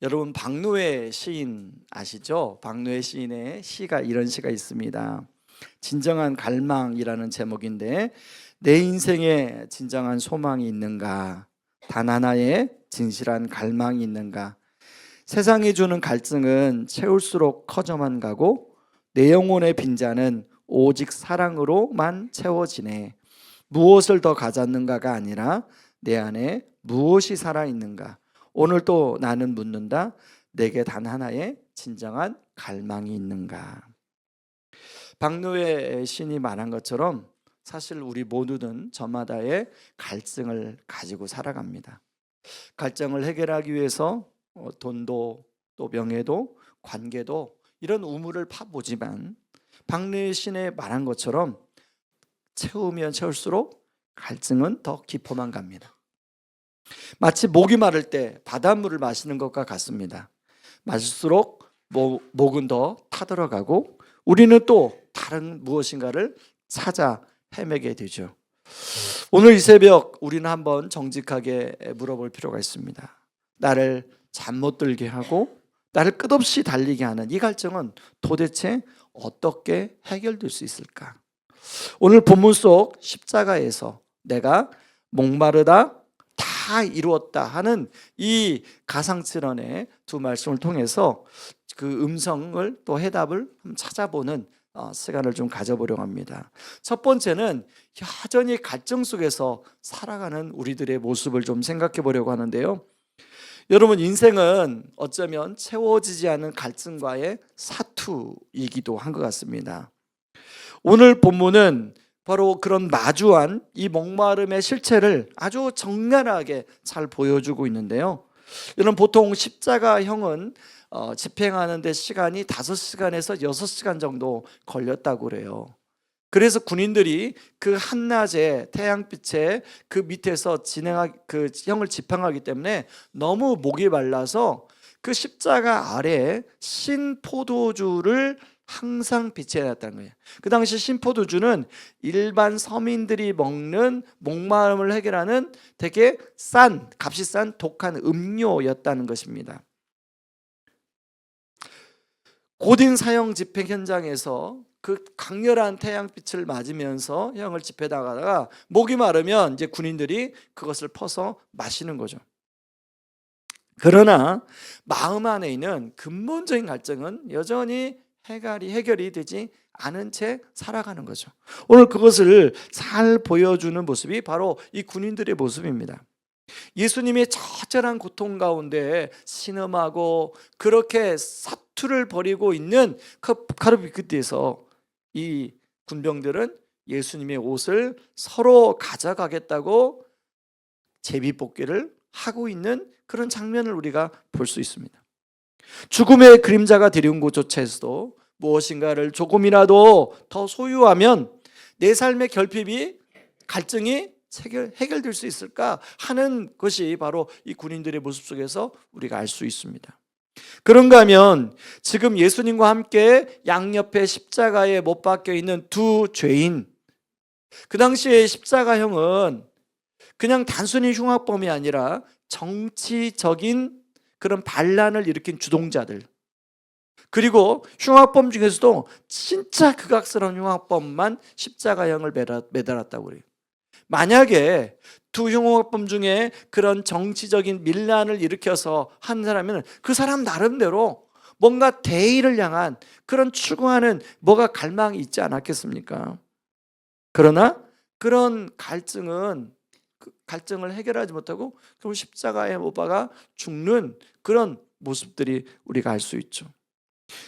여러분 박노해 시인 아시죠? 박노해 시인의 시가 이런 시가 있습니다. 진정한 갈망이라는 제목인데, 내 인생에 진정한 소망이 있는가? 단 하나의 진실한 갈망이 있는가? 세상이 주는 갈증은 채울수록 커져만 가고 내 영혼의 빈잔은 오직 사랑으로만 채워지네. 무엇을 더 가졌는가가 아니라 내 안에 무엇이 살아있는가? 오늘 또 나는 묻는다. 내게 단 하나의 진정한 갈망이 있는가? 박노해 시인이 말한 것처럼 사실 우리 모두는 저마다의 갈증을 가지고 살아갑니다. 갈증을 해결하기 위해서 돈도 또 명예도 관계도 이런 우물을 파보지만, 박노해 시인의 말한 것처럼 채우면 채울수록 갈증은 더 깊어만 갑니다. 마치 목이 마를 때 바닷물을 마시는 것과 같습니다. 마실수록 목은 더 타들어가고 우리는 또 다른 무엇인가를 찾아 헤매게 되죠. 오늘 이 새벽 우리는 한번 정직하게 물어볼 필요가 있습니다. 나를 잠 못 들게 하고 나를 끝없이 달리게 하는 이 갈증은 도대체 어떻게 해결될 수 있을까? 오늘 본문 속 십자가에서 내가 목마르다 다 이루었다 하는 이 가상칠언의 두 말씀을 통해서 그 음성을 또 해답을 찾아보는 시간을 좀 가져보려고 합니다. 첫 번째는 여전히 갈증 속에서 살아가는 우리들의 모습을 좀 생각해 보려고 하는데요. 여러분, 인생은 어쩌면 채워지지 않은 갈증과의 사투이기도 한 것 같습니다. 오늘 본문은 바로 그런 마주한 이 목마름의 실체를 아주 적나라하게 잘 보여주고 있는데요. 여러분, 보통 십자가형은 집행하는 데 시간이 5시간에서 6시간 정도 걸렸다고 그래요. 그래서 군인들이 그 한낮에 태양빛에 그 밑에서 그 형을 집행하기 때문에 너무 목이 말라서 그 십자가 아래에 신포도주를 항상 비치해놨다는 거예요. 그 당시 신포도주는 일반 서민들이 먹는 목마름을 해결하는 되게 값이 싼 독한 음료였다는 것입니다. 고딘 사형 집행 현장에서 그 강렬한 태양빛을 맞으면서 형을 집행하다가 목이 마르면 이제 군인들이 그것을 퍼서 마시는 거죠. 그러나 마음 안에 있는 근본적인 갈증은 여전히 해결이 되지 않은 채 살아가는 거죠. 오늘 그것을 잘 보여주는 모습이 바로 이 군인들의 모습입니다. 예수님의 처절한 고통 가운데 신음하고 그렇게 사투를 벌이고 있는 카르비 그때에서 이 군병들은 예수님의 옷을 서로 가져가겠다고 제비뽑기를 하고 있는 그런 장면을 우리가 볼 수 있습니다. 죽음의 그림자가 데려온 곳조차에서도 무엇인가를 조금이라도 더 소유하면 내 삶의 결핍이 갈증이 해결될 수 있을까 하는 것이 바로 이 군인들의 모습 속에서 우리가 알 수 있습니다. 그런가 하면 지금 예수님과 함께 양옆에 십자가에 못 박혀 있는 두 죄인, 그 당시에 십자가형은 그냥 단순히 흉악범이 아니라 정치적인 그런 반란을 일으킨 주동자들, 그리고 흉악범 중에서도 진짜 극악스러운 흉악범만 십자가형을 매달았다고 그래요. 만약에 두 흉악범 중에 그런 정치적인 밀란을 일으켜서 한 사람이면 그 사람 나름대로 뭔가 대의를 향한 그런 추구하는 뭐가 갈망이 있지 않았겠습니까? 그러나 그런 갈증을 해결하지 못하고 결국 십자가에 못 박아 죽는 그런 모습들이 우리가 알 수 있죠.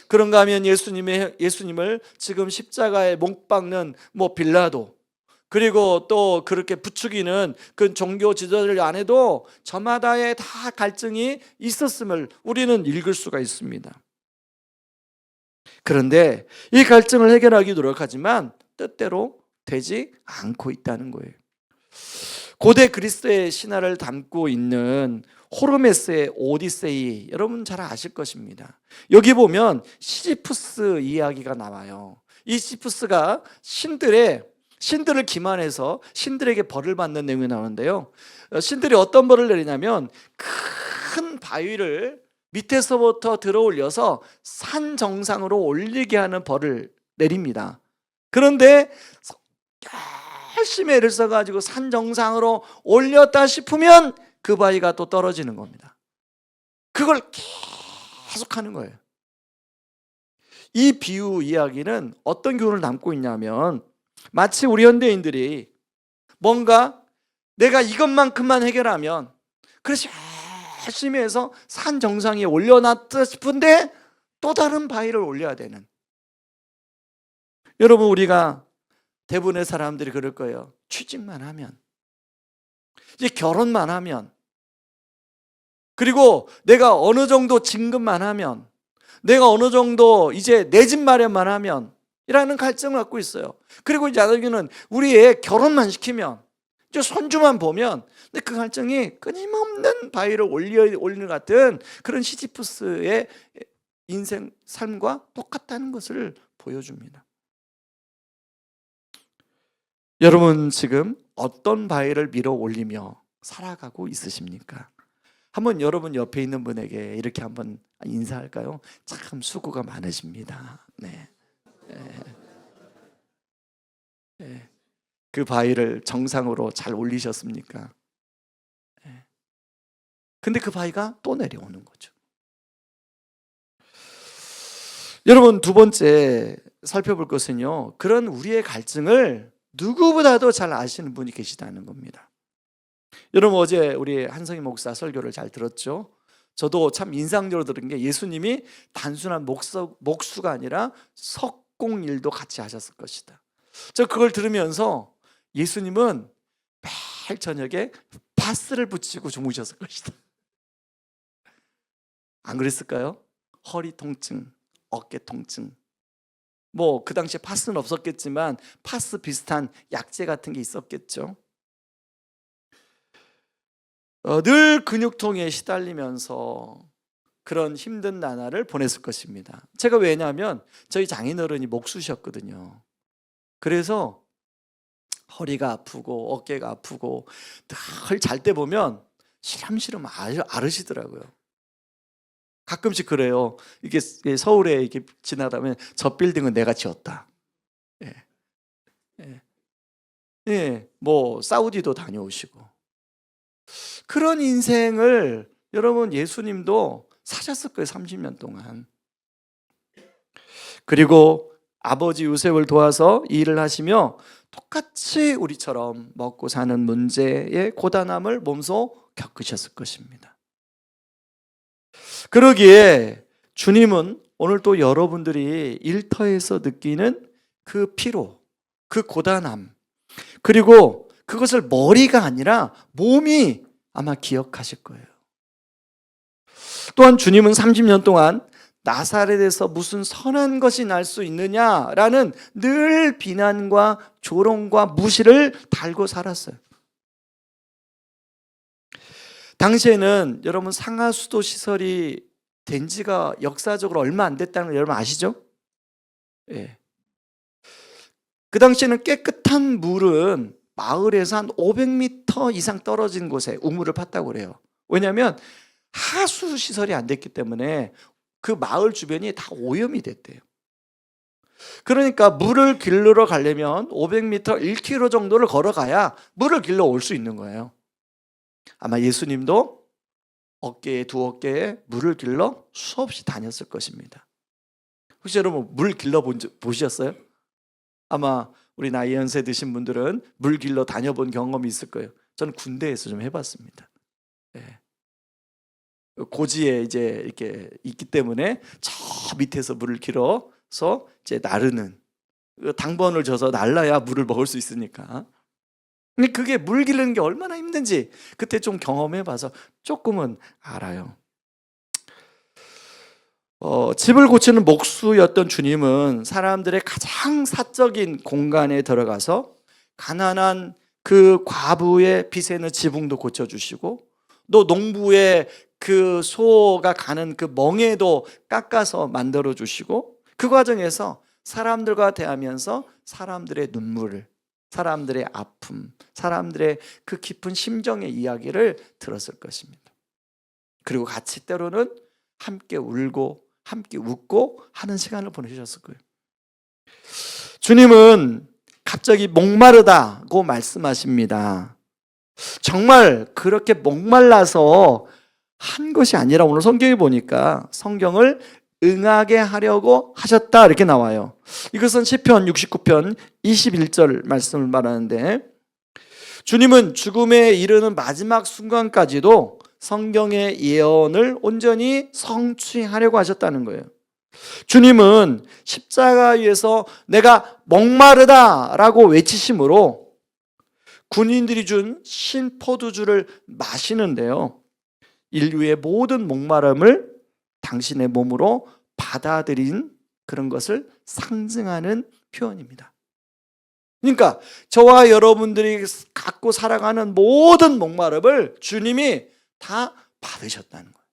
그런가 하면 예수님을 지금 십자가에 못 박는 빌라도, 그리고 또 그렇게 부추기는 그 종교 지도자들 안에도 저마다의 다 갈증이 있었음을 우리는 읽을 수가 있습니다. 그런데 이 갈증을 해결하기 노력하지만 뜻대로 되지 않고 있다는 거예요. 고대 그리스의 신화를 담고 있는 호르메스의 오디세이, 여러분 잘 아실 것입니다. 여기 보면 시지프스 이야기가 나와요. 이 시지프스가 신들을 기만해서 신들에게 벌을 받는 내용이 나오는데요. 신들이 어떤 벌을 내리냐면 큰 바위를 밑에서부터 들어올려서 산 정상으로 올리게 하는 벌을 내립니다. 그런데 열심히 애를 써가지고 산 정상으로 올렸다 싶으면 그 바위가 또 떨어지는 겁니다. 그걸 계속 하는 거예요. 이 비유 이야기는 어떤 교훈을 담고 있냐면, 마치 우리 현대인들이 뭔가 내가 이것만큼만 해결하면, 그래서 열심히 해서 산 정상에 올려놨다 싶은데 또 다른 바위를 올려야 되는. 여러분, 우리가 대부분의 사람들이 그럴 거예요. 취직만 하면, 이제 결혼만 하면, 그리고 내가 어느 정도 진급만 하면, 내가 어느 정도 이제 내 집 마련만 하면, 이라는 갈증을 갖고 있어요. 그리고 이제 나중에는 우리 애 결혼만 시키면, 이제 손주만 보면, 근데 그 갈증이 끊임없는 바위를 올리는 것 같은 그런 시지프스의 인생 삶과 똑같다는 것을 보여줍니다. 여러분, 지금 어떤 바위를 밀어 올리며 살아가고 있으십니까? 한번 여러분 옆에 있는 분에게 이렇게 한번 인사할까요? 참 수고가 많으십니다. 네. 네. 그 바위를 정상으로 잘 올리셨습니까? 네. 근데 그 바위가 또 내려오는 거죠. 여러분, 두 번째 살펴볼 것은요, 그런 우리의 갈증을 누구보다도 잘 아시는 분이 계시다는 겁니다. 여러분, 어제 우리 한성희 목사 설교를 잘 들었죠? 저도 참 인상적으로 들은 게, 예수님이 단순한 목수가 아니라 석공일도 같이 하셨을 것이다. 저 그걸 들으면서 예수님은 매일 저녁에 파스를 붙이고 주무셨을 것이다. 안 그랬을까요? 허리 통증, 어깨 통증, 뭐 그 당시에 파스는 없었겠지만 파스 비슷한 약재 같은 게 있었겠죠. 늘 근육통에 시달리면서 그런 힘든 나날을 보냈을 것입니다. 제가 왜냐하면 저희 장인어른이 목수셨거든요. 그래서 허리가 아프고 어깨가 아프고 늘 잘 때 보면 시름시름 앓으시더라고요. 가끔씩 그래요. 이게 서울에 이렇게 지나다면 저 빌딩은 내가 지었다. 예. 예. 예. 뭐 사우디도 다녀오시고. 그런 인생을 여러분 예수님도 사셨을 거예요. 30년 동안. 그리고 아버지 요셉을 도와서 일을 하시며 똑같이 우리처럼 먹고 사는 문제의 고단함을 몸소 겪으셨을 것입니다. 그러기에 주님은 오늘 또 여러분들이 일터에서 느끼는 그 피로, 그 고단함, 그리고 그것을 머리가 아니라 몸이 아마 기억하실 거예요. 또한 주님은 30년 동안 나사렛에서 무슨 선한 것이 날 수 있느냐라는 늘 비난과 조롱과 무시를 달고 살았어요. 당시에는 여러분 상하수도 시설이 된 지가 역사적으로 얼마 안 됐다는 걸 여러분 아시죠? 예. 그 당시에는 깨끗한 물은 마을에서 한 500m 이상 떨어진 곳에 우물을 팠다고 그래요. 왜냐하면 하수 시설이 안 됐기 때문에 그 마을 주변이 다 오염이 됐대요. 그러니까 물을 길러 가려면 500m, 1km 정도를 걸어가야 물을 길러 올 수 있는 거예요. 아마 예수님도 어깨에 두 어깨에 물을 길러 수없이 다녔을 것입니다. 혹시 여러분 물 길러 보셨어요? 아마 우리 나이 연세 드신 분들은 물 길러 다녀본 경험이 있을 거예요. 저는 군대에서 좀 해봤습니다. 네. 고지에 이제 이렇게 있기 때문에 저 밑에서 물을 길어서 이제 나르는, 당번을 줘서 날라야 물을 먹을 수 있으니까. 근데 그게 물 기르는 게 얼마나 힘든지 그때 좀 경험해봐서 조금은 알아요. 집을 고치는 목수였던 주님은 사람들의 가장 사적인 공간에 들어가서 가난한 그 과부의 빚에는 지붕도 고쳐주시고, 또 농부의 그 소가 가는 그 멍에도 깎아서 만들어 주시고, 그 과정에서 사람들과 대하면서 사람들의 눈물을, 사람들의 아픔, 사람들의 그 깊은 심정의 이야기를 들었을 것입니다. 그리고 같이 때로는 함께 울고 함께 웃고 하는 시간을 보내셨을 거예요. 주님은 갑자기 목마르다고 말씀하십니다. 정말 그렇게 목말라서 한 것이 아니라 오늘 성경에 보니까 성경을 응하게 하려고 하셨다 이렇게 나와요. 이것은 시편 69편 21절 말씀을 말하는데, 주님은 죽음에 이르는 마지막 순간까지도 성경의 예언을 온전히 성취하려고 하셨다는 거예요. 주님은 십자가 위에서 내가 목마르다라고 외치심으로 군인들이 준 신포도주를 마시는데요, 인류의 모든 목마름을 당신의 몸으로 받아들인 그런 것을 상징하는 표현입니다. 그러니까 저와 여러분들이 갖고 살아가는 모든 목마름을 주님이 다 받으셨다는 거예요.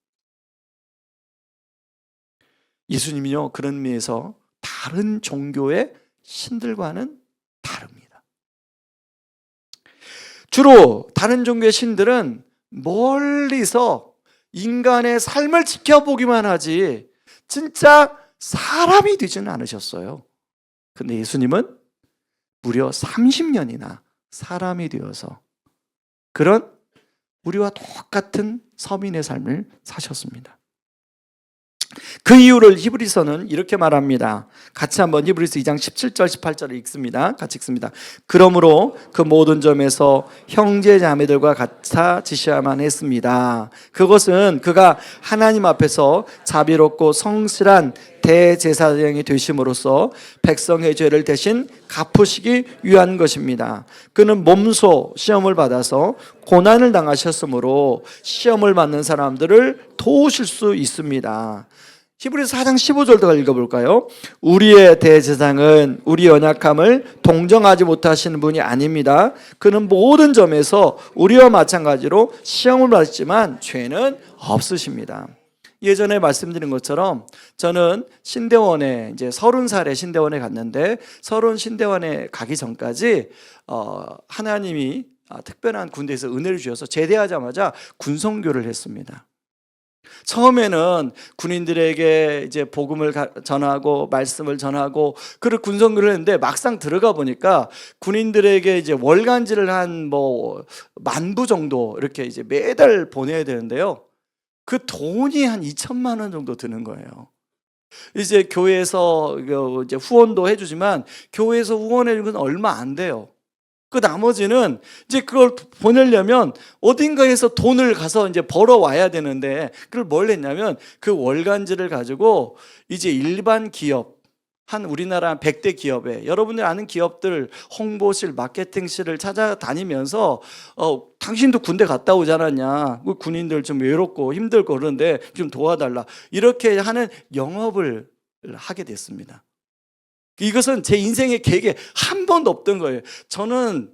예수님이요, 그런 의미에서 다른 종교의 신들과는 다릅니다. 주로 다른 종교의 신들은 멀리서 인간의 삶을 지켜보기만 하지 진짜 사람이 되지는 않으셨어요. 근데 예수님은 무려 30년이나 사람이 되어서 그런 우리와 똑같은 서민의 삶을 사셨습니다. 그 이유를 히브리서는 이렇게 말합니다. 같이 한번 히브리서 2장 17절 18절을 읽습니다. 같이 읽습니다. 그러므로 그 모든 점에서 형제 자매들과 같아지셔야만 했습니다. 그것은 그가 하나님 앞에서 자비롭고 성실한 대제사장이 되심으로써 백성의 죄를 대신 갚으시기 위한 것입니다. 그는 몸소 시험을 받아서 고난을 당하셨으므로 시험을 받는 사람들을 도우실 수 있습니다. 히브리서 4장 15절도 읽어볼까요? 우리의 대제사장은 우리 연약함을 동정하지 못하시는 분이 아닙니다. 그는 모든 점에서 우리와 마찬가지로 시험을 받았지만 죄는 없으십니다. 예전에 말씀드린 것처럼 저는 신대원에 이제 30살에 신대원에 갔는데, 30 신대원에 가기 전까지 하나님이 특별한 군대에서 은혜를 주셔서 제대하자마자 군성교를 했습니다. 처음에는 군인들에게 이제 복음을 전하고 말씀을 전하고 그런 군성교를 했는데, 막상 들어가 보니까 군인들에게 이제 월간지를 한 뭐 10,000부 정도 이렇게 이제 매달 보내야 되는데요, 그 돈이 한 2천만 원 정도 드는 거예요. 이제 교회에서 이제 후원도 해주지만 교회에서 후원해 주는 건 얼마 안 돼요. 그 나머지는 이제 그걸 보내려면 어딘가에서 돈을 가서 이제 벌어 와야 되는데, 그걸 뭘 했냐면 그 월간지를 가지고 이제 일반 기업, 한 우리나라 100대 기업에, 여러분들 아는 기업들 홍보실, 마케팅실을 찾아다니면서 당신도 군대 갔다 오지 않았냐, 군인들 좀 외롭고 힘들고 그러는데 좀 도와달라, 이렇게 하는 영업을 하게 됐습니다. 이것은 제 인생의 계획에 한 번도 없던 거예요. 저는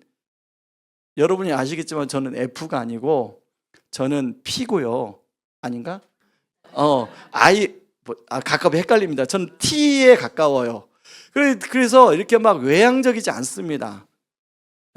여러분이 아시겠지만 저는 F가 아니고 저는 P고요. 아닌가? 가끔 헷갈립니다. 저는 T에 가까워요. 그래서 이렇게 막 외향적이지 않습니다.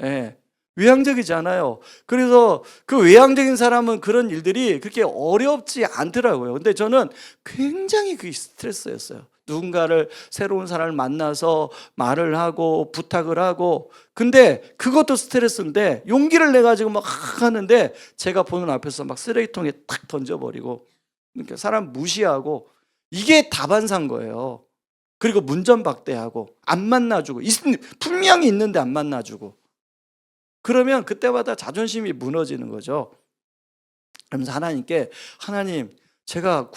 예, 외향적이지 않아요. 그래서 그 외향적인 사람은 그런 일들이 그렇게 어렵지 않더라고요. 근데 저는 굉장히 그게 스트레스였어요. 누군가를, 새로운 사람을 만나서 말을 하고 부탁을 하고, 근데 그것도 스트레스인데 용기를 내가지고 막 하는데 제가 보는 앞에서 막 쓰레기통에 탁 던져버리고, 그러니까 사람 무시하고, 이게 다반사인 거예요. 그리고 문전박대하고 안 만나주고, 분명히 있는데 안 만나주고, 그러면 그때마다 자존심이 무너지는 거죠. 그러면서 하나님께, 하나님, 제가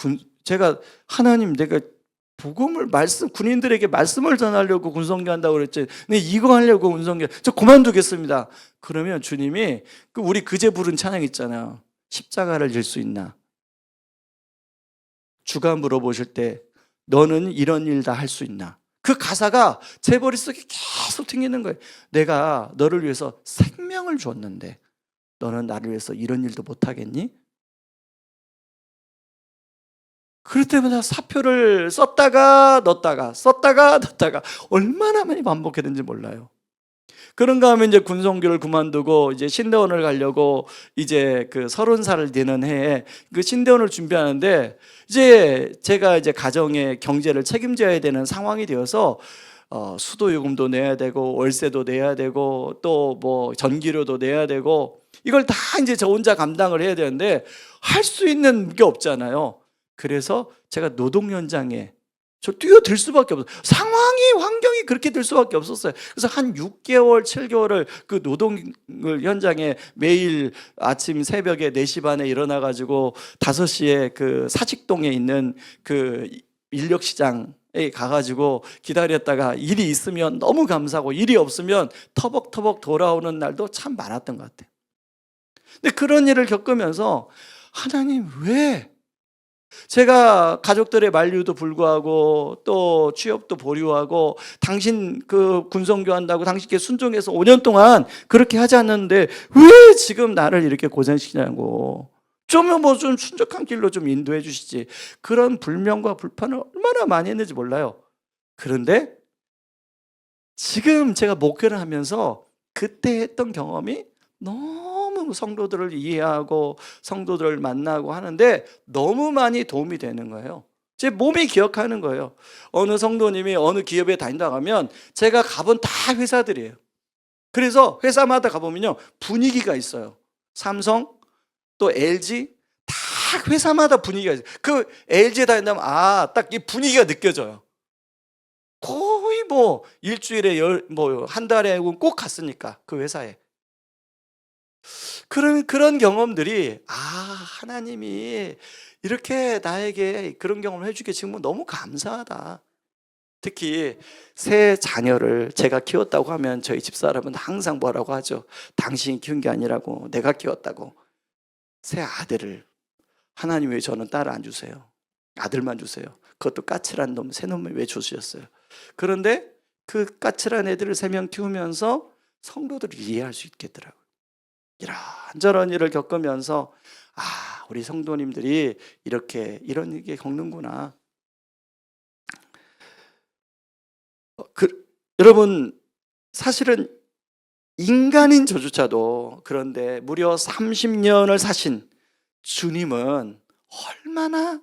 하나님, 내가 복음을 군인들에게 말씀을 전하려고 군성교 한다고 그랬지, 근데 이거 하려고 군성교, 저 그만두겠습니다. 그러면 주님이 우리 그제 부른 찬양 있잖아요. 십자가를 질 수 있나? 주가 물어보실 때 너는 이런 일 다 할 수 있나? 그 가사가 제 머릿속에 계속 튕기는 거예요. 내가 너를 위해서 생명을 줬는데 너는 나를 위해서 이런 일도 못하겠니? 그럴 때마다 사표를 썼다가 넣었다가 얼마나 많이 반복했는지 몰라요. 그런가 하면 이제 군성교를 그만두고 이제 신대원을 가려고 이제 그 30살을 되는 해에 그 신대원을 준비하는데 이제 제가 이제 가정의 경제를 책임져야 되는 상황이 되어서 수도 요금도 내야 되고 월세도 내야 되고 또 뭐 전기료도 내야 되고 이걸 다 이제 저 혼자 감당을 해야 되는데 할 수 있는 게 없잖아요. 그래서 제가 노동 현장에 저 뛰어들 수밖에 없어요. 환경이 그렇게 될 수밖에 없었어요. 그래서 한 6개월, 7개월을 그 노동 현장에 매일 아침 새벽에 4시 반에 일어나가지고 5시에 그 사직동에 있는 그 인력시장에 가가지고 기다렸다가 일이 있으면 너무 감사하고 일이 없으면 터벅터벅 돌아오는 날도 참 많았던 것 같아요. 근데 그런 일을 겪으면서 하나님 왜 제가 가족들의 만류도 불구하고 또 취업도 보류하고 당신 그 군성교 한다고 당신께 순종해서 5년 동안 그렇게 하지 않는데 왜 지금 나를 이렇게 고생시키냐고 좀 순적한 길로 좀 인도해 주시지. 그런 불명과 불판을 얼마나 많이 했는지 몰라요. 그런데 지금 제가 목회를 하면서 그때 했던 경험이 너무 성도들을 이해하고 성도들을 만나고 하는데 너무 많이 도움이 되는 거예요. 제 몸이 기억하는 거예요. 어느 성도님이 어느 기업에 다닌다고 하면 제가 가본 다 회사들이에요. 그래서 회사마다 가보면요 분위기가 있어요. 삼성 또 LG 다 회사마다 분위기가 있어요. 그 LG에 다닌다면 딱 이 분위기가 느껴져요. 거의 뭐 일주일에 한 달에 꼭 갔으니까 그 회사에. 그런 경험들이 하나님이 이렇게 나에게 그런 경험을 해주게 지금 너무 감사하다. 특히 새 자녀를 제가 키웠다고 하면 저희 집사람은 항상 뭐라고 하죠? 당신이 키운 게 아니라고 내가 키웠다고. 새 아들을 하나님 왜 저는 딸을 안 주세요? 아들만 주세요. 그것도 까칠한 놈, 새 놈을 왜 주셨어요? 그런데 그 까칠한 애들을 3명 키우면서 성도들을 이해할 수 있겠더라고요. 이런저런 일을 겪으면서 우리 성도님들이 이런 일을 겪는구나. 여러분 사실은 인간인 저조차도 그런데 무려 30년을 사신 주님은 얼마나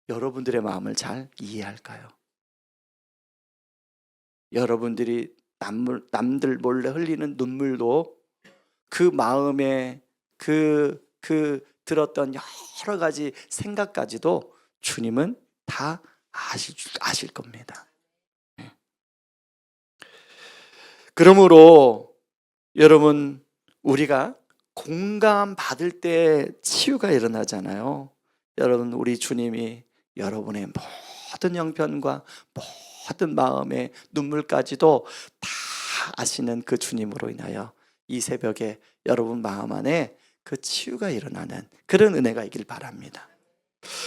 여러분들의 마음을 잘 이해할까요? 여러분들이 남들 몰래 흘리는 눈물도 그 마음에 그 들었던 여러 가지 생각까지도 주님은 다 아실 겁니다. 그러므로 여러분 우리가 공감받을 때 치유가 일어나잖아요. 여러분 우리 주님이 여러분의 모든 형편과 모든 마음의 눈물까지도 다 아시는 그 주님으로 인하여 이 새벽에 여러분 마음 안에 그 치유가 일어나는 그런 은혜가 있길 바랍니다.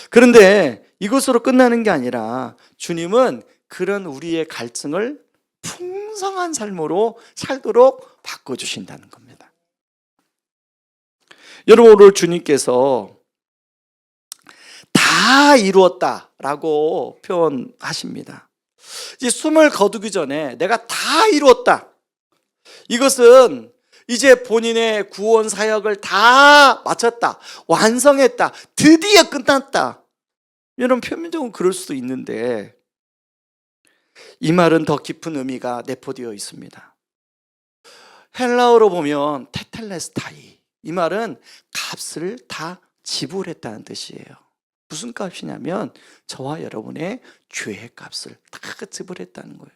그런데 이것으로 끝나는 게 아니라 주님은 그런 우리의 갈증을 풍성한 삶으로 살도록 바꿔주신다는 겁니다. 여러분 오늘 주님께서 다 이루었다라고 표현하십니다. 이제 숨을 거두기 전에 내가 다 이루었다. 이것은 이제 본인의 구원 사역을 다 마쳤다. 완성했다. 드디어 끝났다. 여러분 표면적으로 그럴 수도 있는데 이 말은 더 깊은 의미가 내포되어 있습니다. 헬라어로 보면 테텔레스타이, 이 말은 값을 다 지불했다는 뜻이에요. 무슨 값이냐면 저와 여러분의 죄의 값을 다 지불했다는 거예요.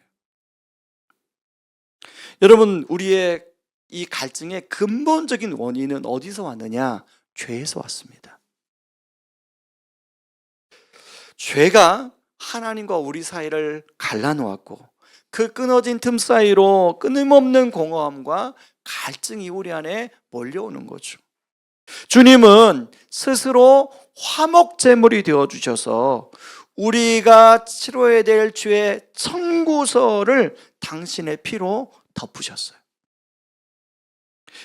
여러분 우리의 이 갈증의 근본적인 원인은 어디서 왔느냐? 죄에서 왔습니다. 죄가 하나님과 우리 사이를 갈라놓았고 그 끊어진 틈 사이로 끊임없는 공허함과 갈증이 우리 안에 몰려오는 거죠. 주님은 스스로 화목제물이 되어주셔서 우리가 치러야 될 죄의 청구서를 당신의 피로 덮으셨어요.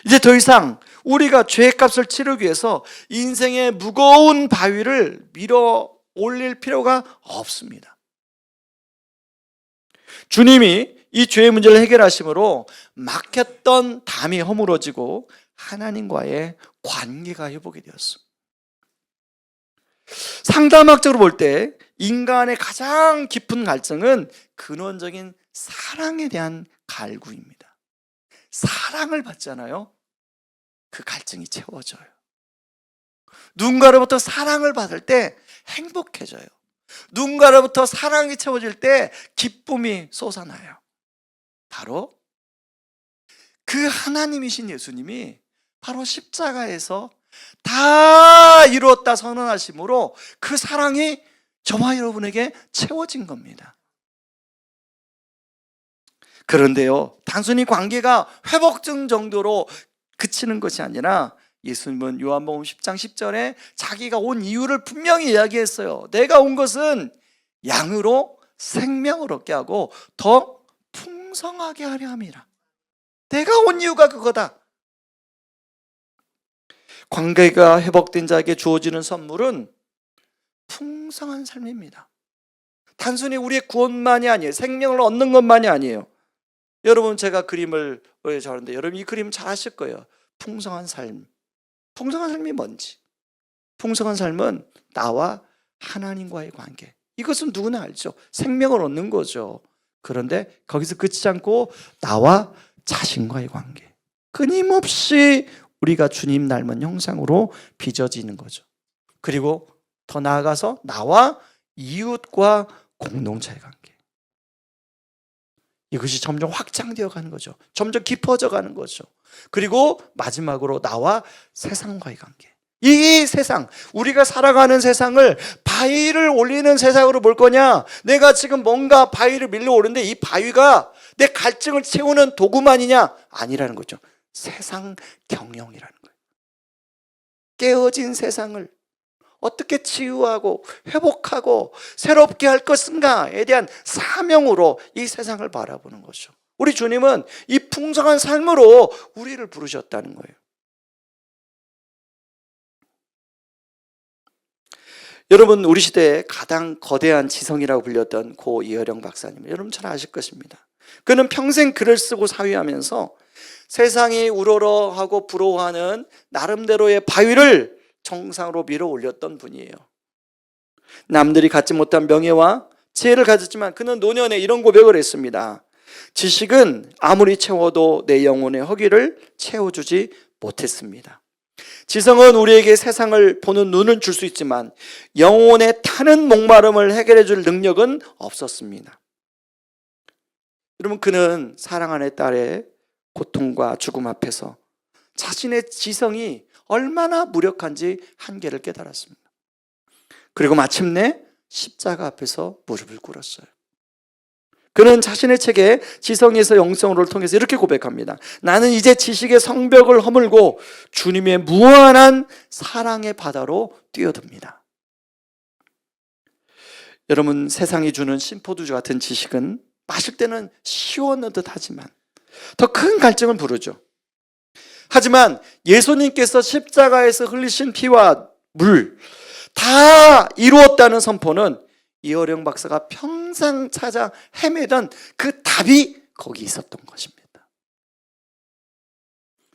이제 더 이상 우리가 죄값을 치르기 위해서 인생의 무거운 바위를 밀어 올릴 필요가 없습니다. 주님이 이 죄의 문제를 해결하심으로 막혔던 담이 허물어지고 하나님과의 관계가 회복이 되었습니다. 상담학적으로 볼 때 인간의 가장 깊은 갈증은 근원적인 사랑에 대한 갈구입니다. 사랑을 받잖아요. 그 갈증이 채워져요. 누군가로부터 사랑을 받을 때 행복해져요. 누군가로부터 사랑이 채워질 때 기쁨이 솟아나요. 바로 그 하나님이신 예수님이 바로 십자가에서 다 이루었다 선언하심으로 그 사랑이 저와 여러분에게 채워진 겁니다. 그런데요, 단순히 관계가 회복증 정도로 그치는 것이 아니라 예수님은 요한복음 10장 10절에 자기가 온 이유를 분명히 이야기했어요. 내가 온 것은 양으로 생명을 얻게 하고 더 풍성하게 하려 함이라. 내가 온 이유가 그거다. 관계가 회복된 자에게 주어지는 선물은 풍성한 삶입니다. 단순히 우리의 구원만이 아니에요. 생명을 얻는 것만이 아니에요. 여러분, 제가 그림을 잘하는데 여러분 이 그림 잘 아실 거예요. 풍성한 삶. 풍성한 삶이 뭔지. 풍성한 삶은 나와 하나님과의 관계. 이것은 누구나 알죠. 생명을 얻는 거죠. 그런데 거기서 그치지 않고 나와 자신과의 관계. 끊임없이 우리가 주님 닮은 형상으로 빚어지는 거죠. 그리고 더 나아가서 나와 이웃과 공동체의 관계. 이것이 점점 확장되어 가는 거죠. 점점 깊어져 가는 거죠. 그리고 마지막으로 나와 세상과의 관계. 이 세상, 우리가 살아가는 세상을 바위를 올리는 세상으로 볼 거냐? 내가 지금 뭔가 바위를 밀려 오르는데 이 바위가 내 갈증을 채우는 도구만이냐? 아니라는 거죠. 세상 경영이라는 거예요. 깨어진 세상을 어떻게 치유하고 회복하고 새롭게 할 것인가에 대한 사명으로 이 세상을 바라보는 거죠. 우리 주님은 이 풍성한 삶으로 우리를 부르셨다는 거예요. 여러분, 우리 시대에 가장 거대한 지성이라고 불렸던 고 이어령 박사님, 여러분 잘 아실 것입니다. 그는 평생 글을 쓰고 사회하면서 세상이 우러러하고 부러워하는 나름대로의 바위를 정상으로 밀어 올렸던 분이에요. 남들이 갖지 못한 명예와 지혜를 가졌지만 그는 노년에 이런 고백을 했습니다. 지식은 아무리 채워도 내 영혼의 허기를 채워주지 못했습니다. 지성은 우리에게 세상을 보는 눈을 줄 수 있지만 영혼의 타는 목마름을 해결해 줄 능력은 없었습니다. 여러분, 그는 사랑하는 딸의 고통과 죽음 앞에서 자신의 지성이 얼마나 무력한지 한계를 깨달았습니다. 그리고 마침내 십자가 앞에서 무릎을 꿇었어요. 그는 자신의 책에 지성에서 영성으로를 통해서 이렇게 고백합니다. 나는 이제 지식의 성벽을 허물고 주님의 무한한 사랑의 바다로 뛰어듭니다. 여러분, 세상이 주는 심포도주 같은 지식은 마실 때는 시원한 듯 하지만 더 큰 갈증을 부르죠. 하지만 예수님께서 십자가에서 흘리신 피와 물 다 이루었다는 선포는 이어령 박사가 평생 찾아 헤매던 그 답이 거기 있었던 것입니다.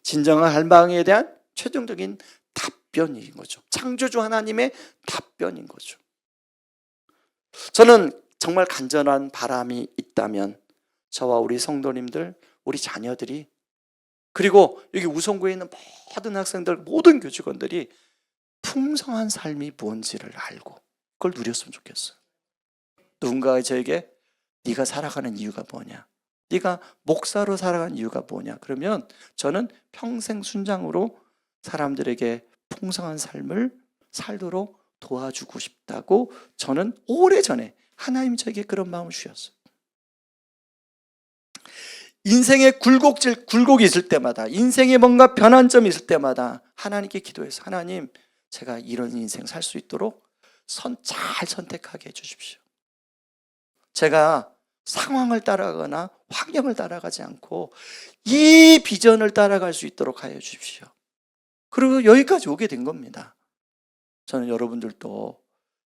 진정한 갈망에 대한 최종적인 답변인 거죠. 창조주 하나님의 답변인 거죠. 저는 정말 간절한 바람이 있다면 저와 우리 성도님들, 우리 자녀들이, 그리고 여기 우성구에 있는 모든 학생들, 모든 교직원들이 풍성한 삶이 뭔지를 알고 그걸 누렸으면 좋겠어요. 누군가가 저에게 네가 살아가는 이유가 뭐냐? 네가 목사로 살아가는 이유가 뭐냐? 그러면 저는 평생 순장으로 사람들에게 풍성한 삶을 살도록 도와주고 싶다고 저는 오래전에 하나님이 저에게 그런 마음을 주셨어요. 인생에 굴곡이 있을 때마다, 인생에 뭔가 변환점이 있을 때마다 하나님께 기도해서 하나님, 제가 이런 인생 살 수 있도록 잘 선택하게 해주십시오. 제가 상황을 따라가거나 환경을 따라가지 않고 이 비전을 따라갈 수 있도록 하여 주십시오. 그리고 여기까지 오게 된 겁니다. 저는 여러분들도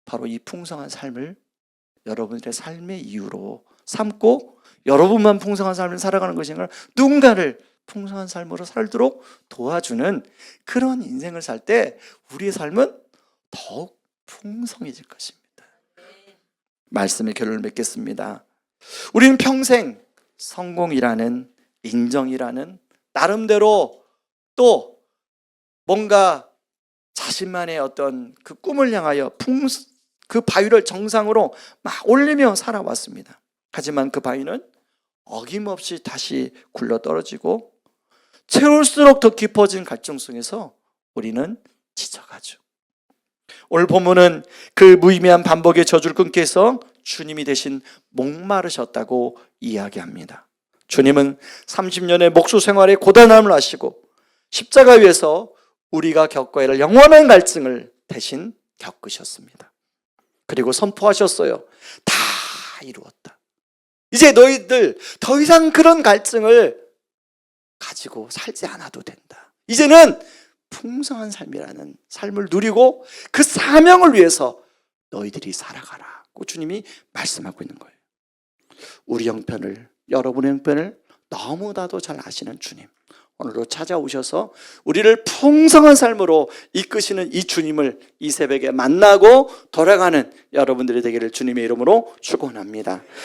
바로 이 풍성한 삶을 여러분들의 삶의 이유로 삼고 여러분만 풍성한 삶을 살아가는 것이 아니라 누군가를 풍성한 삶으로 살도록 도와주는 그런 인생을 살 때 우리의 삶은 더욱 풍성해질 것입니다. 말씀의 결론을 맺겠습니다. 우리는 평생 성공이라는, 인정이라는, 나름대로 또 뭔가 자신만의 어떤 그 꿈을 향하여 그 바위를 정상으로 막 올리며 살아왔습니다. 하지만 그 바위는 어김없이 다시 굴러 떨어지고 채울수록 더 깊어진 갈증 속에서 우리는 지쳐가죠. 오늘 본문은 그 무의미한 반복의 저주를 끊기 위해서 주님이 대신 목마르셨다고 이야기합니다. 주님은 30년의 목수 생활의 고단함을 아시고 십자가 위에서 우리가 겪어야 할 영원한 갈증을 대신 겪으셨습니다. 그리고 선포하셨어요. 다 이루었다. 이제 너희들 더 이상 그런 갈증을 가지고 살지 않아도 된다. 이제는 풍성한 삶이라는 삶을 누리고 그 사명을 위해서 너희들이 살아가라고 주님이 말씀하고 있는 거예요. 우리 형편을, 여러분의 형편을 너무나도 잘 아시는 주님, 오늘도 찾아오셔서 우리를 풍성한 삶으로 이끄시는 이 주님을 이 새벽에 만나고 돌아가는 여러분들이 되기를 주님의 이름으로 축원합니다.